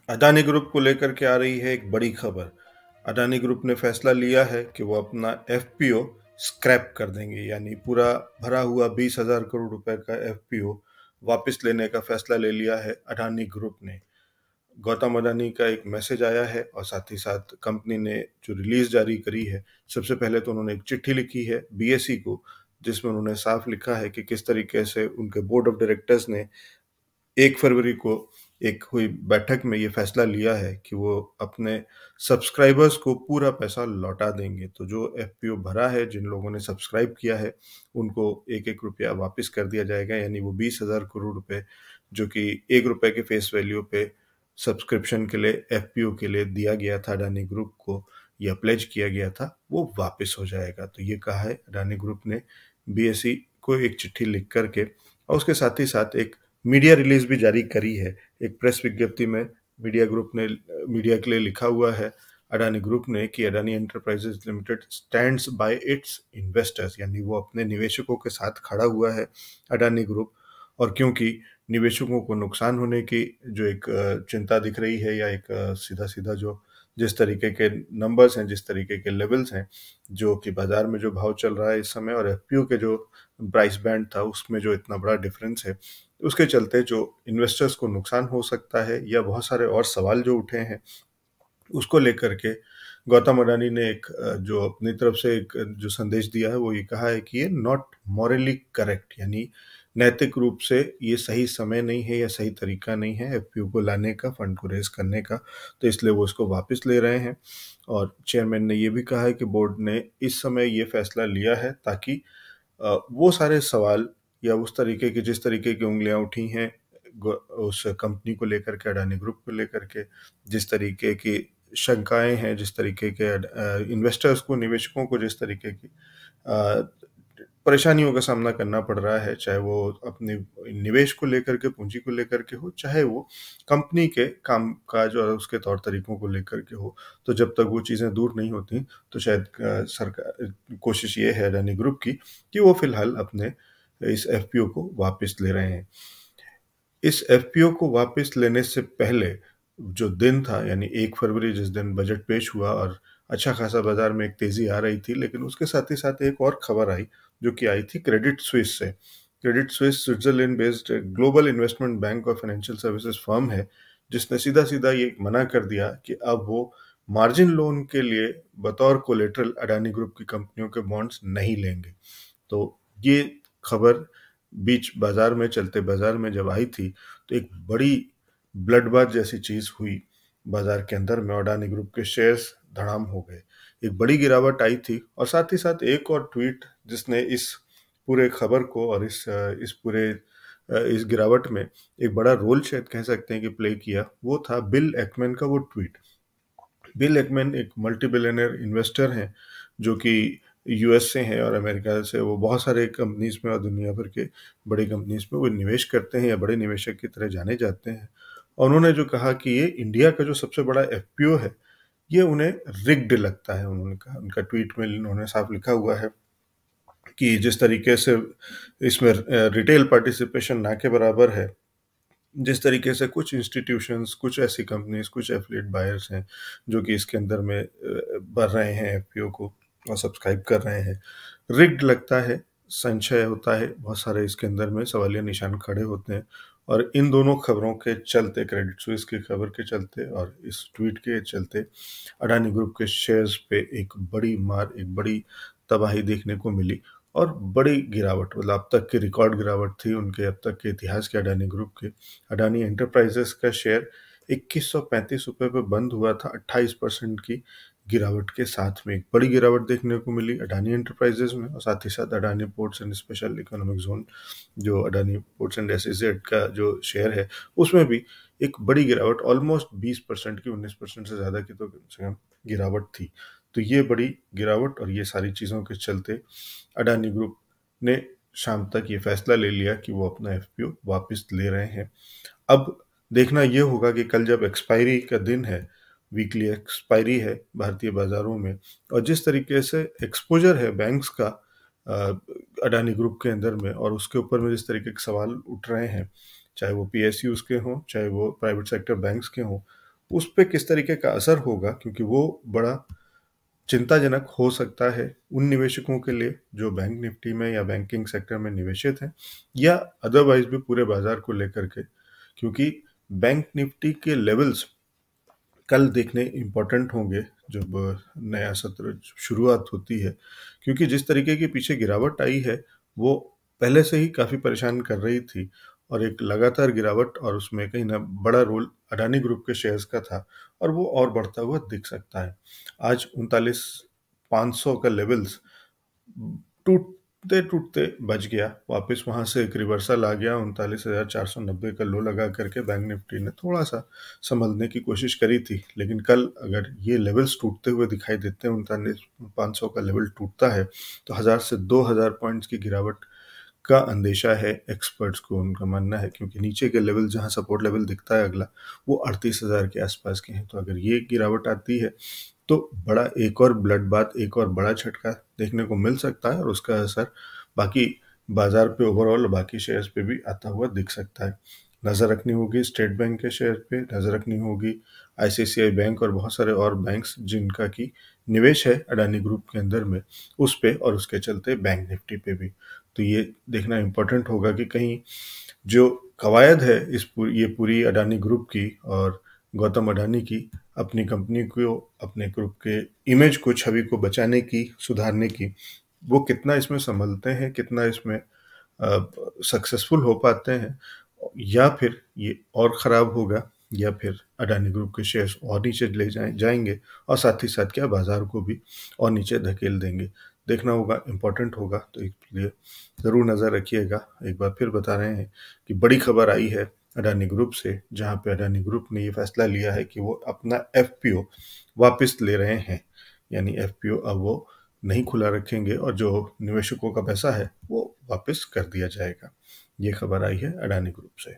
Adani group को लेकर के आ रही है एक बड़ी खबर। अडानी ग्रुप ने फैसला लिया है कि वो अपना एफपीओ स्क्रैप कर देंगे, यानी पूरा भरा हुआ 20,000 करोड़ रुपए का एफपीओ वापस लेने का फैसला ले लिया है अडानी ग्रुप ने। गौतम अडानी का एक मैसेज आया है और साथ ही साथ कंपनी ने जो रिलीज जारी करी है, सबसे पहले तो उन्होंने एक चिट्ठी लिखी है बीएसई को, जिसमें उन्होंने साफ लिखा है कि किस तरीके से उनके बोर्ड ऑफ डायरेक्टर्स ने 1 फरवरी को एक हुई बैठक में ये फैसला लिया है कि वो अपने सब्सक्राइबर्स को पूरा पैसा लौटा देंगे। तो जो एफपीओ भरा है, जिन लोगों ने सब्सक्राइब किया है, उनको एक एक रुपया वापस कर दिया जाएगा, यानी वो 20,000 करोड़ रुपए जो कि 1 रुपए के फेस वैल्यू पे सब्सक्रिप्शन के लिए एफपीओ के लिए दिया गया था अडानी ग्रुप को, या प्लेज किया गया था, वो वापस हो जाएगा। तो ये कहा है अडानी ग्रुप ने बीएसई को एक चिट्ठी लिख करके, और उसके साथ ही साथ एक मीडिया रिलीज भी जारी करी है। एक प्रेस विज्ञप्ति में मीडिया के लिए लिखा हुआ है अडानी ग्रुप ने कि Adani enterprises limited stands by it's investors, यानी वो अपने निवेशकों के साथ खड़ा हुआ है अडानी ग्रुप। और क्योंकि निवेशकों को नुकसान होने की जो एक चिंता दिख रही है, या एक सीधा सीधा जो जिस तरीके के नंबर्स हैं, जिस तरीके के लेवल्स हैं, जो कि बाजार में जो भाव चल रहा है इस समय, और एफपीओ के जो प्राइस बैंड था उसमें जो इतना बड़ा डिफरेंस है, उसके चलते जो इन्वेस्टर्स को नुकसान हो सकता है, या बहुत सारे और सवाल जो उठे हैं, उसको लेकर के गौतम अडानी ने एक जो अपनी तरफ से एक जो संदेश दिया है, वो ये कहा है कि ये नॉट मॉरली करेक्ट, यानी नैतिक रूप से ये सही समय नहीं है या सही तरीका नहीं है एफपीओ को लाने का, फंड को रेज करने का। तो इसलिए वो इसको वापस ले रहे हैं। और चेयरमैन ने ये भी कहा है कि बोर्ड ने इस समय ये फैसला लिया है ताकि वो सारे सवाल, या उस तरीके की जिस तरीके की उंगलियां उठी हैं उस कंपनी को लेकर के, अडानी ग्रुप को लेकर के, जिस तरीके की शंकाएं हैं, जिस तरीके के इन्वेस्टर्स को, निवेशकों को जिस तरीके की अ, परेशानियों का सामना करना पड़ रहा है, चाहे वो अपने निवेश को लेकर के, पूंजी को लेकर के हो, चाहे वो कंपनी के काम काज और उसके तौर तरीकों को लेकर के हो। तो जब तक वो चीज़ें दूर नहीं होती, तो शायद सरकार कोशिश ये है अडानी ग्रुप की कि वो फिलहाल अपने इस एफपीओ को वापस ले रहे हैं। इस एफपीओ को वापस लेने से पहले जो दिन था, यानी 1 फरवरी, जिस दिन बजट पेश हुआ और अच्छा खासा बाजार में एक तेजी आ रही थी, लेकिन उसके साथ ही साथ एक और खबर आई जो कि आई थी क्रेडिट स्विस से। Credit Suisse Switzerland based global investment bank और फाइनेंशियल सर्विसेज फर्म है, जिसने सीधा सीधा ये मना कर दिया कि अब वो मार्जिन लोन के लिए बतौर कोलेटरल अडानी ग्रुप की कंपनियों के बॉन्ड्स नहीं लेंगे। तो ये खबर बीच बाजार में, चलते बाजार में जब आई थी, तो एक बड़ी ब्लडबाथ जैसी चीज हुई बाजार के अंदर में। अडानी ग्रुप के शेयर्स धड़ाम हो गए, एक बड़ी गिरावट आई थी। और साथ ही साथ एक और ट्वीट जिसने इस पूरे खबर को और इस पूरे इस गिरावट में एक बड़ा रोल शायद कह सकते हैं कि प्ले किया, वो था बिल एकमैन का वो ट्वीट। बिल एकमैन एक मल्टी बिलियनर इन्वेस्टर हैं, जो कि यूएस से हैं और अमेरिका से। वो बहुत सारे कंपनीज में और दुनिया भर के बड़ी कंपनीज में वो निवेश करते हैं, या बड़े निवेशक की तरह जाने जाते हैं। और उन्होंने जो कहा कि ये इंडिया का जो सबसे बड़ा एफपीओ है, ये उन्हें रिग्ड लगता है। उन्होंने कहा, उनका ट्वीट में उन्होंने साफ लिखा हुआ है कि जिस तरीके से इसमें रिटेल पार्टिसिपेशन ना के बराबर है, जिस तरीके से कुछ इंस्टीट्यूशंस, कुछ ऐसी कंपनीज, कुछ एफिलिएट बायर्स हैं जो कि इसके अंदर में भर रहे हैं एफपीओ को और सब्सक्राइब कर रहे हैं, रिग्ड लगता है, संशय होता है, बहुत सारे इसके अंदर में सवालिया निशान खड़े होते हैं। और इन दोनों खबरों के चलते, क्रेडिट स्विस की खबर के चलते और इस ट्वीट के चलते, अडानी ग्रुप के शेयर्स पे एक बड़ी मार, एक बड़ी तबाही देखने को मिली। और बड़ी गिरावट, मतलब अब तक की रिकॉर्ड गिरावट थी उनके अब तक के इतिहास के अडानी ग्रुप के। अडानी एंटरप्राइजेस का शेयर 2135 रुपये पे बंद हुआ था। 28% की गिरावट के साथ में एक बड़ी गिरावट देखने को मिली अडानी एंटरप्राइजेस में। और साथ ही साथ Adani ports and special economic zone, जो अडानी पोर्ट्स एंड एसईजेड का जो शेयर है, उसमें भी एक बड़ी गिरावट, ऑलमोस्ट 20% की, 19% से ज़्यादा की तो कम से कम गिरावट थी। तो ये बड़ी गिरावट और ये सारी चीज़ों के चलते अडानी ग्रुप ने शाम तक ये फैसला ले लिया कि वो अपना एफपीओ वापस ले रहे हैं। अब देखना ये होगा कि कल जब एक्सपायरी का दिन है, वीकली एक्सपायरी है भारतीय बाजारों में, और जिस तरीके से एक्सपोजर है बैंक्स का अडानी ग्रुप के अंदर में, और उसके ऊपर में जिस तरीके के सवाल उठ रहे हैं, चाहे वो पीएसयूज के हों, चाहे वो प्राइवेट सेक्टर बैंक्स के हों, उस पे किस तरीके का असर होगा, क्योंकि वो बड़ा चिंताजनक हो सकता है उन निवेशकों के लिए जो बैंक निफ्टी में या बैंकिंग सेक्टर में निवेशित हैं, या अदरवाइज भी पूरे बाजार को लेकर के, क्योंकि बैंक निफ्टी के लेवल्स कल देखने इम्पोर्टेंट होंगे जब नया सत्र शुरुआत होती है, क्योंकि जिस तरीके की पीछे गिरावट आई है वो पहले से ही काफ़ी परेशान कर रही थी, और एक लगातार गिरावट, और उसमें कहीं ना बड़ा रोल अडानी ग्रुप के शेयर्स का था, और वो और बढ़ता हुआ दिख सकता है। आज 39,500 का लेवल्स टूटते टूटते बच गया, वापस वहां से एक रिवर्सल आ गया। 39,490 का लो लगा करके बैंक निफ्टी ने थोड़ा सा संभलने की कोशिश करी थी, लेकिन कल अगर ये लेवल्स टूटते हुए दिखाई देते हैं, 39,500 का लेवल टूटता है, तो 1,000 से 2,000 पॉइंट्स की गिरावट का अंदेशा है एक्सपर्ट्स को, उनका मानना है, क्योंकि नीचे के लेवल जहां सपोर्ट लेवल दिखता है अगला, वो 38,000 के आसपास के हैं। तो अगर ये गिरावट आती है तो बड़ा एक और ब्लड बात, एक और बड़ा झटका देखने को मिल सकता है, और उसका असर बाकी बाजार पे ओवरऑल बाकी शेयर्स पे भी आता हुआ दिख सकता है। नज़र रखनी होगी स्टेट बैंक के शेयर पे, नज़र रखनी होगी आईसीआईसीआई बैंक और बहुत सारे और बैंक्स जिनका की निवेश है अडानी ग्रुप के अंदर में, उस पे, और उसके चलते बैंक निफ्टी पे भी। तो ये देखना इम्पोर्टेंट होगा कि कहीं जो कवायद है ये पूरी अडानी ग्रुप की और गौतम अडानी की, अपनी कंपनी को, अपने ग्रुप के इमेज को, छवि को बचाने की, सुधारने की, वो कितना इसमें संभलते हैं, कितना इसमें सक्सेसफुल हो पाते हैं, या फिर ये और ख़राब होगा, या फिर अडानी ग्रुप के शेयर्स और नीचे ले जाएंगे, और साथ ही साथ क्या बाजार को भी और नीचे धकेल देंगे। देखना होगा, इम्पोर्टेंट होगा, तो इसलिए ज़रूर नज़र रखिएगा। एक बार फिर बता रहे हैं कि बड़ी खबर आई है अडानी ग्रुप से, जहां पे अडानी ग्रुप ने ये फैसला लिया है कि वो अपना एफपीओ वापस ले रहे हैं, यानी एफपीओ अब वो नहीं खुला रखेंगे, और जो निवेशकों का पैसा है वो वापस कर दिया जाएगा। ये खबर आई है अडानी ग्रुप से।